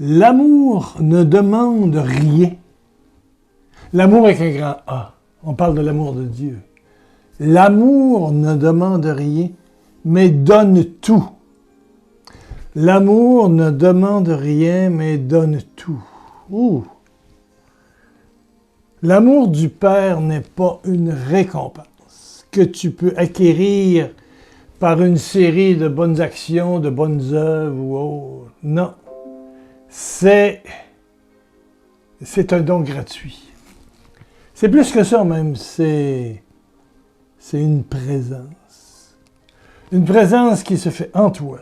L'amour ne demande rien. L'amour avec un grand A. On parle de l'amour de Dieu. L'amour ne demande rien, mais donne tout. L'amour ne demande rien, mais donne tout. Ouh! L'amour du Père n'est pas une récompense que tu peux acquérir par une série de bonnes actions, de bonnes œuvres ou autre. Non. C'est un don gratuit. C'est plus que ça même, c'est une présence. Une présence qui se fait en toi,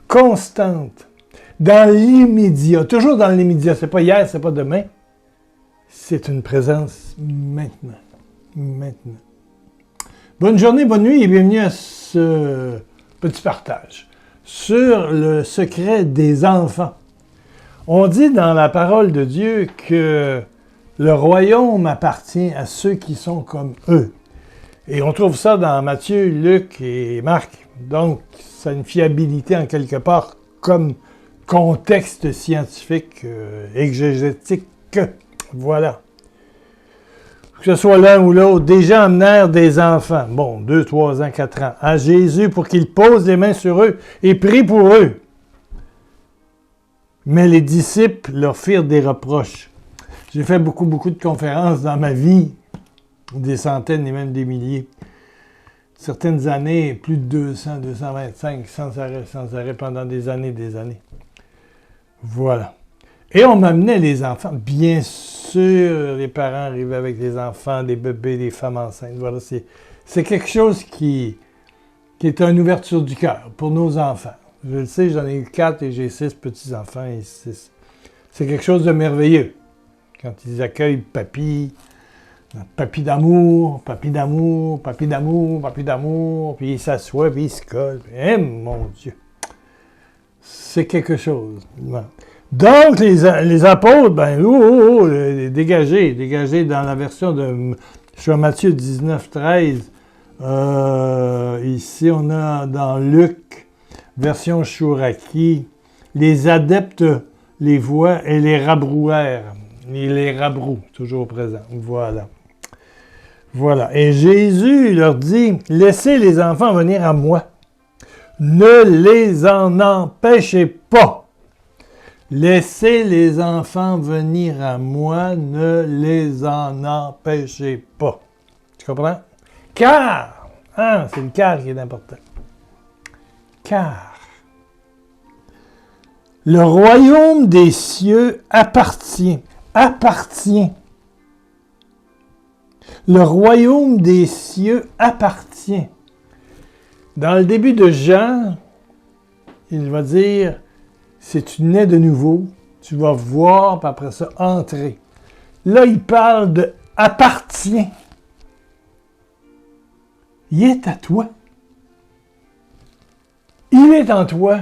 constante, dans l'immédiat, toujours dans l'immédiat. C'est pas hier, c'est pas demain. C'est une présence maintenant. Maintenant. Bonne journée, bonne nuit et bienvenue à ce petit partage sur le secret des enfants. On dit dans la parole de Dieu que le royaume appartient à ceux qui sont comme eux. Et on trouve ça dans Matthieu, Luc et Marc. Donc, ça a une fiabilité en quelque part comme contexte scientifique, exégétique. Voilà. Que ce soit l'un ou l'autre, des gens amenèrent des enfants, 2, 3 ans, 4 ans, à Jésus pour qu'il pose les mains sur eux et prie pour eux. Mais les disciples leur firent des reproches. J'ai fait beaucoup de conférences dans ma vie, des centaines et même des milliers. Certaines années, plus de 200, 225, sans arrêt, pendant des années. Voilà. Et on m'amenait les enfants. Bien sûr, les parents arrivaient avec des enfants, des bébés, des femmes enceintes. Voilà, c'est quelque chose qui est une ouverture du cœur pour nos enfants. Je le sais, j'en ai eu 4 et j'ai 6 petits-enfants. Et c'est quelque chose de merveilleux. Quand ils accueillent papy d'amour, puis ils s'assoient, puis ils se collent. Eh, mon Dieu! C'est quelque chose. Donc, les apôtres, dégagés dans la version de Matthieu 19, 13. Ici, on a dans Luc, version Chouraki, les adeptes les voient et les rabrouèrent. Et les rabrouent, toujours présents. Voilà. Et Jésus leur dit, « Laissez les enfants venir à moi. Ne les en empêchez pas. » Laissez les enfants venir à moi, ne les en empêchez pas. Tu comprends? Car, c'est le car qui est important. Car le royaume des cieux appartient. Le royaume des cieux appartient. Dans le début de Jean, il va dire, si tu nais de nouveau, tu vas voir, puis après ça, entrer. Là, il parle de appartient. Il est à toi. Il est en toi.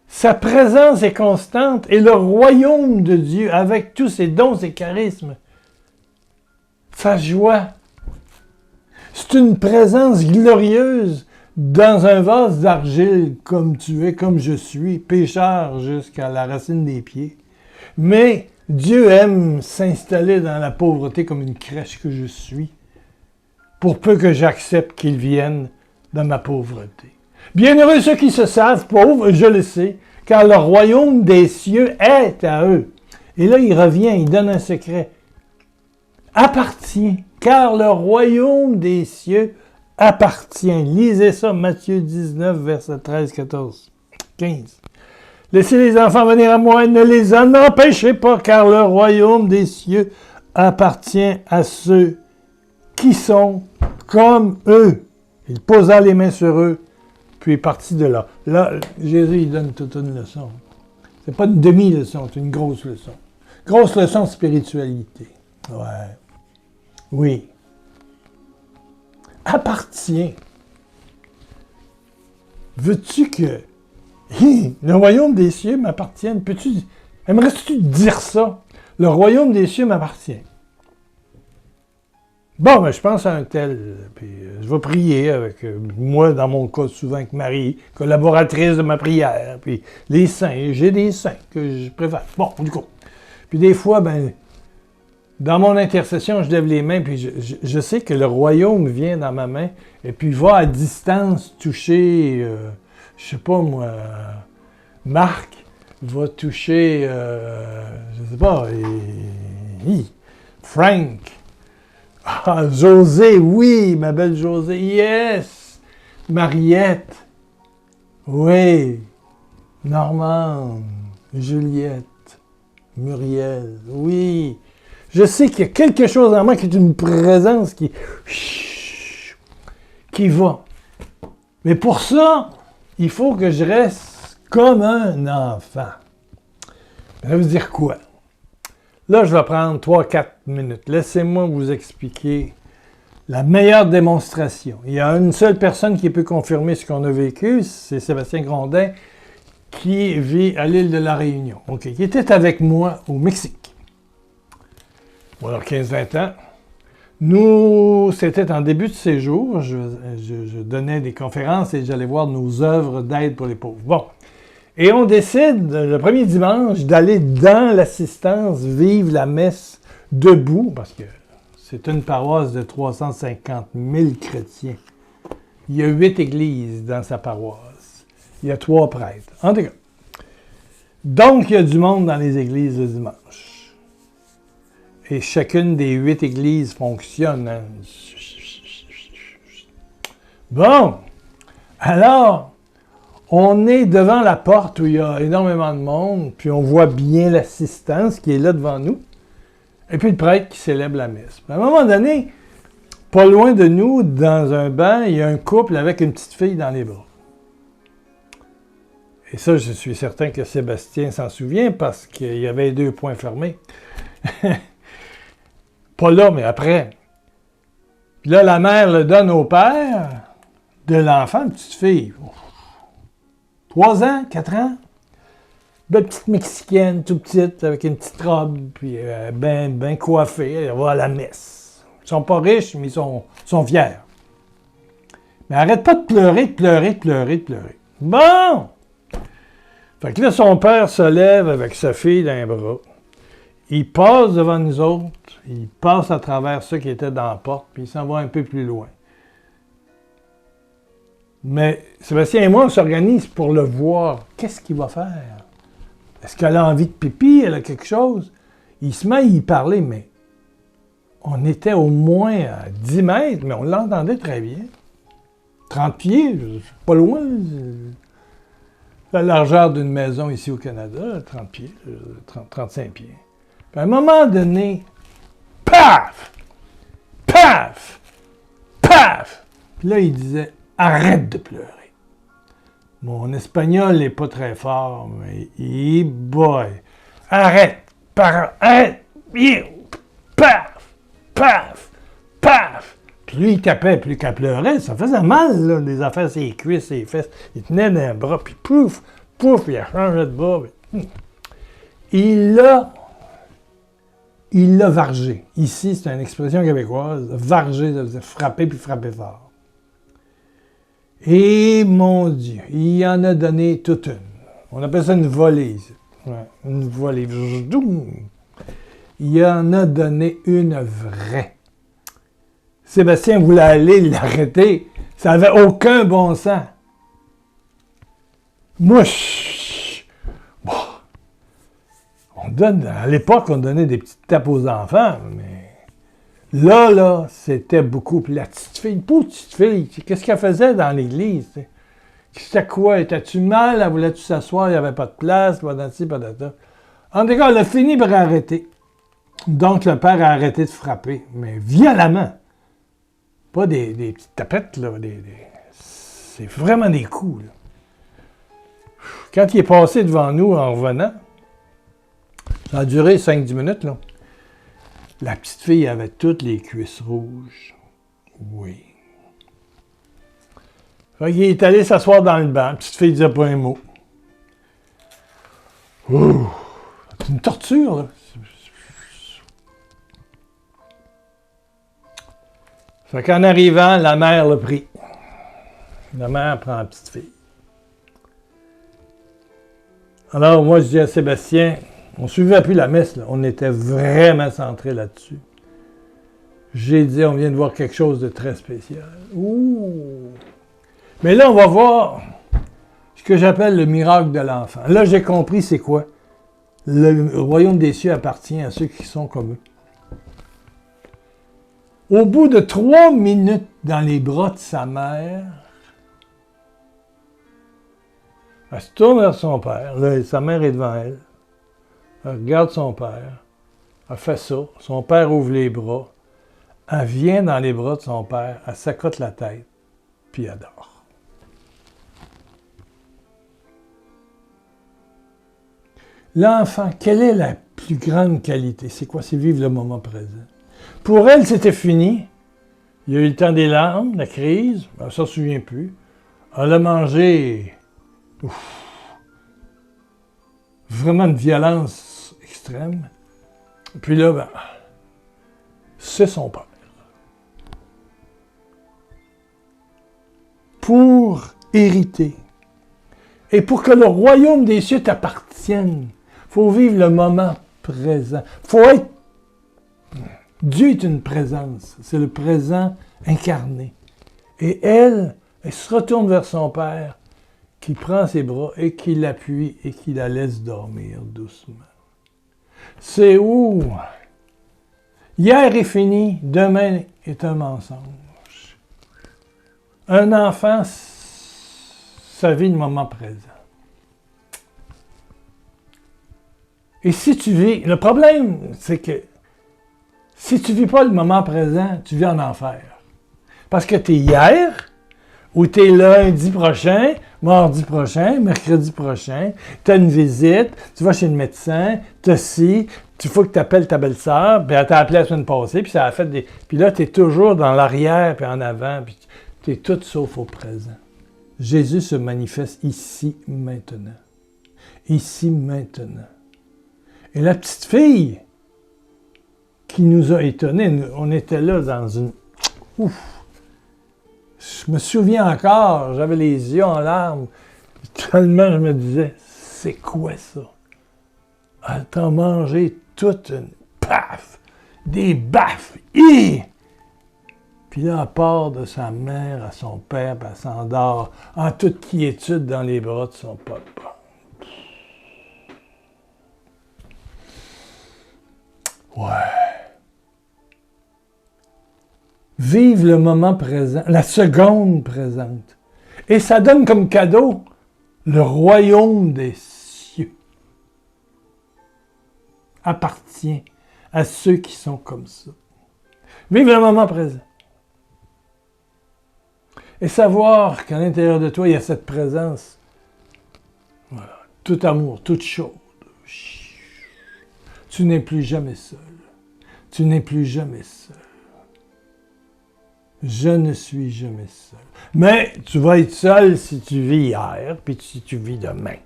Sa présence est constante et le royaume de Dieu, avec tous ses dons, ses charismes, sa joie, c'est une présence glorieuse dans un vase d'argile, comme tu es, comme je suis, pécheur jusqu'à la racine des pieds. Mais Dieu aime s'installer dans la pauvreté comme une crèche que je suis, pour peu que j'accepte qu'il vienne dans ma pauvreté. Bienheureux ceux qui se savent pauvres, je le sais, car le royaume des cieux est à eux. Et là, il revient, il donne un secret. Appartient, car le royaume des cieux appartient. Lisez ça, Matthieu 19, versets 13, 14, 15. Laissez les enfants venir à moi, ne les en empêchez pas, car le royaume des cieux appartient à ceux qui sont comme eux. Il posa les mains sur eux, puis est parti de là. Là, Jésus, il donne toute une leçon. C'est pas une demi-leçon, c'est une grosse leçon. Grosse leçon de spiritualité. Ouais. Oui. Appartient. Veux-tu que le royaume des cieux m'appartienne? Aimerais-tu dire ça? Le royaume des cieux m'appartient. Bon, ben, je pense à un tel, puis je vais prier avec, moi, dans mon cas, souvent avec Marie, collaboratrice de ma prière, puis les saints, j'ai des saints que je préfère. Bon, du coup. Puis des fois, ben, dans mon intercession, je lève les mains, puis je sais que le royaume vient dans ma main, et puis va à distance toucher, je sais pas moi, Marc va toucher, je sais pas, Frank. Ah, José, oui, ma belle José, yes! Mariette, oui. Normande, Juliette, Muriel, oui. Je sais qu'il y a quelque chose en moi qui est une présence qui va. Mais pour ça, il faut que je reste comme un enfant. Ça veut dire quoi? Là, je vais prendre 3-4 minutes. Laissez-moi vous expliquer la meilleure démonstration. Il y a une seule personne qui peut confirmer ce qu'on a vécu, c'est Sébastien Grondin, qui vit à l'île de la Réunion, qui était avec moi au Mexique. Bon, alors 15-20 ans. Nous, c'était en début de séjour, je donnais des conférences et j'allais voir nos œuvres d'aide pour les pauvres. Bon. Et on décide, le premier dimanche, d'aller dans l'assistance vivre la messe debout, parce que c'est une paroisse de 350 000 chrétiens. Il y a 8 églises dans sa paroisse. Il y a 3 prêtres. En tout cas. Donc, il y a du monde dans les églises le dimanche. Et chacune des 8 églises fonctionne. Hein? Bon. Alors, on est devant la porte où il y a énormément de monde, puis on voit bien l'assistance qui est là devant nous, et puis le prêtre qui célèbre la messe. À un moment donné, pas loin de nous, dans un banc, il y a un couple avec une petite fille dans les bras. Et ça, je suis certain que Sébastien s'en souvient parce qu'il y avait 2 points fermés. Pas là, mais après. Puis là, la mère le donne au père de l'enfant, une petite fille. 3 ans, 4 ans. Belle petite Mexicaine, tout petite, avec une petite robe, puis bien coiffée. Elle va à la messe. Ils sont pas riches, mais ils sont fiers. Mais arrête pas de pleurer, de pleurer, de pleurer, de pleurer. Bon! Fait que là, son père se lève avec sa fille dans les bras. Il passe devant nous autres, il passe à travers ceux qui étaient dans la porte, puis il s'en va un peu plus loin. Mais Sébastien et moi, on s'organise pour le voir. Qu'est-ce qu'il va faire? Est-ce qu'elle a envie de pipi? Elle a quelque chose? Il se met à y parler, mais on était au moins à 10 mètres, mais on l'entendait très bien. 30 pieds, pas loin. La largeur d'une maison ici au Canada, 30 pieds, 35 pieds. Puis à un moment donné, paf! Paf! Paf! Puis là, il disait, arrête de pleurer. Mon espagnol n'est pas très fort, mais boy! Arrête! Arrête! Paf! Paf! Paf! Puis lui, il tapait, plus qu'elle pleurait, ça faisait mal, là, les affaires, ses cuisses, ses fesses. Il tenait dans un bras, puis pouf! Pouf! Il a changé de bras. Il l'a vargé. Ici, c'est une expression québécoise. Varger, ça veut dire frapper, puis frapper fort. Et mon Dieu, il en a donné toute une. On appelle ça une volée ici. Ouais, une volée. Il en a donné une vraie. Sébastien voulait aller l'arrêter. Ça n'avait aucun bon sens. Moi, bon, à l'époque, on donnait des petites tapes aux enfants, mais là, c'était beaucoup. Puis la petite fille, une pauvre petite fille, qu'est-ce qu'elle faisait dans l'église? C'était quoi? Étais-tu mal? Elle voulait-tu s'asseoir? Il n'y avait pas de place, pas d'aci, pas d'atta. En tout cas, elle a fini par arrêter. Donc, le père a arrêté de frapper, mais violemment. Pas des petites tapettes, là. C'est vraiment des coups, là. Quand il est passé devant nous en revenant, ça a duré 5-10 minutes, là. La petite fille avait toutes les cuisses rouges. Oui. Fait qu'il est allé s'asseoir dans le banc. La petite fille disait pas un mot. Ouh! C'est une torture, là. Fait qu'en arrivant, la mère l'a pris. La mère prend la petite fille. Alors, moi, je dis à Sébastien, on ne suivait plus la messe, là. On était vraiment centré là-dessus. J'ai dit, on vient de voir quelque chose de très spécial. Ouh! Mais là, on va voir ce que j'appelle le miracle de l'enfant. Là, j'ai compris c'est quoi. Le royaume des cieux appartient à ceux qui sont comme eux. Au bout de 3 minutes dans les bras de sa mère, elle se tourne vers son père. Là, sa mère est devant elle. Elle regarde son père. Elle fait ça. Son père ouvre les bras. Elle vient dans les bras de son père. Elle s'accote la tête. Puis elle dort. L'enfant, quelle est la plus grande qualité? C'est quoi? C'est vivre le moment présent. Pour elle, c'était fini. Il y a eu le temps des larmes, la crise. Elle ne s'en souvient plus. Elle a mangé vraiment de violence extrême. Puis là, ben, c'est son père. Pour hériter. Et pour que le royaume des cieux t'appartienne, il faut vivre le moment présent. Faut être... Dieu est une présence. C'est le présent incarné. Et elle se retourne vers son père, qui prend ses bras et qui l'appuie et qui la laisse dormir doucement. C'est où hier est fini, demain est un mensonge. Un enfant, ça vit le moment présent. Et si tu vis, le problème, c'est que si tu ne vis pas le moment présent, tu vis en enfer. Parce que tu es hier, ou tu es lundi prochain, mardi prochain, mercredi prochain, tu as une visite, tu vas chez le médecin, tu as ci, il faut que tu appelles ta belle-sœur, puis elle t'a appelé la semaine passée, puis ça a fait des... Puis là, tu es toujours dans l'arrière, puis en avant, puis tu es tout sauf au présent. Jésus se manifeste ici, maintenant. Ici, maintenant. Et la petite fille qui nous a étonnés, on était là dans une... Ouf! Je me souviens encore, j'avais les yeux en larmes, tellement je me disais, c'est quoi ça? Elle t'a mangé toute une paf, des baffes, hi! Puis là, elle part de sa mère à son père, puis elle s'endort en toute quiétude dans les bras de son papa. Ouais. Vive le moment présent, la seconde présente. Et ça donne comme cadeau le royaume des cieux. Appartient à ceux qui sont comme ça. Vive le moment présent. Et savoir qu'à l'intérieur de toi, il y a cette présence. Voilà. Tout amour, toute chaude. Tu n'es plus jamais seul. Tu n'es plus jamais seul. Je ne suis jamais seul. Mais tu vas être seul si tu vis hier, puis si tu vis demain.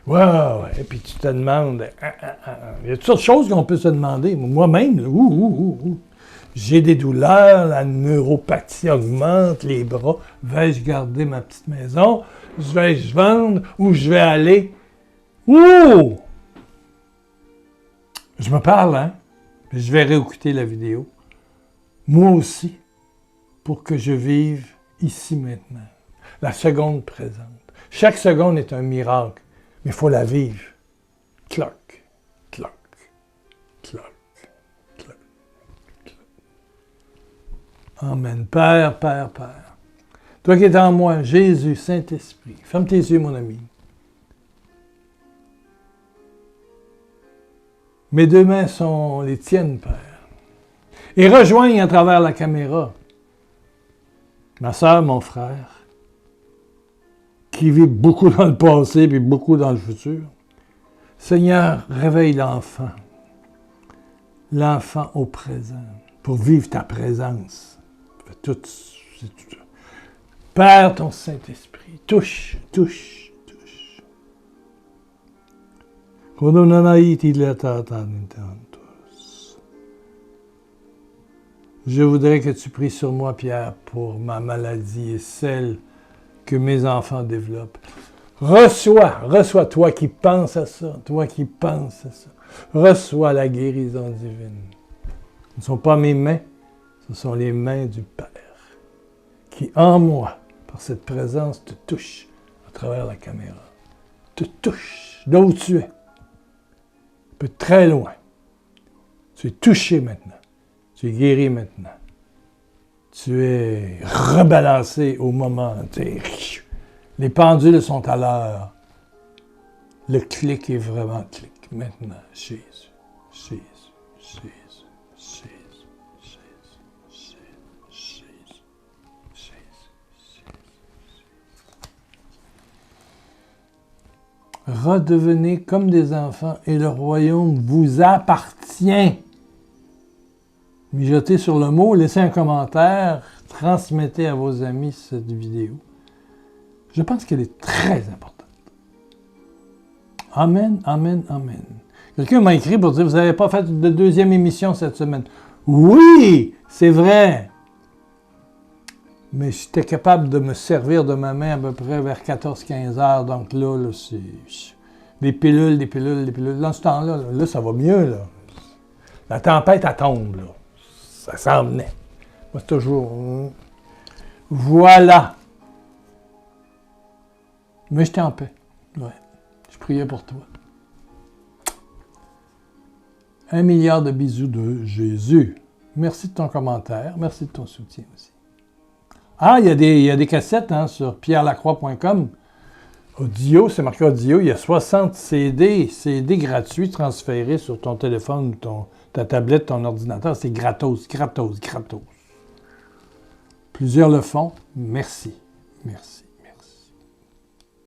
Ouais, puis tu te demandes... Il y a toutes sortes de choses qu'on peut se demander. Moi-même, j'ai des douleurs, la neuropathie augmente, les bras. Vais-je garder ma petite maison? Vais-je vendre? Où je vais aller? Ouh! Je me parle, hein? Je vais réécouter la vidéo. Moi aussi. Pour que je vive ici maintenant. La seconde présente. Chaque seconde est un miracle, mais il faut la vivre. Cloc, cloc, cloc, cloc, cloc. Amen. Père, Père, Père. Toi qui es en moi, Jésus, Saint-Esprit. Ferme tes yeux, mon ami. Mes deux mains sont les tiennes, Père. Et rejoigne à travers la caméra ma sœur, mon frère, qui vit beaucoup dans le passé et beaucoup dans le futur. Seigneur, réveille l'enfant au présent, pour vivre ta présence. Tout. Père, ton Saint-Esprit, touche. Je voudrais que tu pries sur moi, Pierre, pour ma maladie et celle que mes enfants développent. Reçois, toi qui penses à ça, toi qui penses à ça. Reçois la guérison divine. Ce ne sont pas mes mains, ce sont les mains du Père qui, en moi, par cette présence, te touche à travers la caméra. Te touche là où tu es. Un peu très loin. Tu es touché maintenant. Tu es guéri maintenant. Tu es rebalancé au moment. Les pendules sont à l'heure. Le clic est vraiment clic. Maintenant, Jésus, Jésus, Jésus, Jésus, Jésus, Jésus, Jésus, Jésus, Jésus. Redevenez comme des enfants et le royaume vous appartient. Mijotez sur le mot, laissez un commentaire, transmettez à vos amis cette vidéo. Je pense qu'elle est très importante. Amen, amen, amen. Quelqu'un m'a écrit pour dire, vous n'avez pas fait de deuxième émission cette semaine. Oui, c'est vrai. Mais j'étais capable de me servir de ma main à peu près vers 14-15 heures. Donc là c'est des pilules. Dans ce temps-là, là, ça va mieux. Là. La tempête, elle tombe. Là. Ça s'en venait. Moi, c'est toujours... Voilà. Mais j'étais en paix. Ouais. Je priais pour toi. 1 milliard de bisous de Jésus. Merci de ton commentaire. Merci de ton soutien aussi. Ah, il y a des cassettes sur pierrelacroix.com. Audio, c'est marqué audio. Il y a 60 CD gratuits transférés sur ton téléphone, ta tablette, ton ordinateur. C'est gratos. Plusieurs le font. Merci.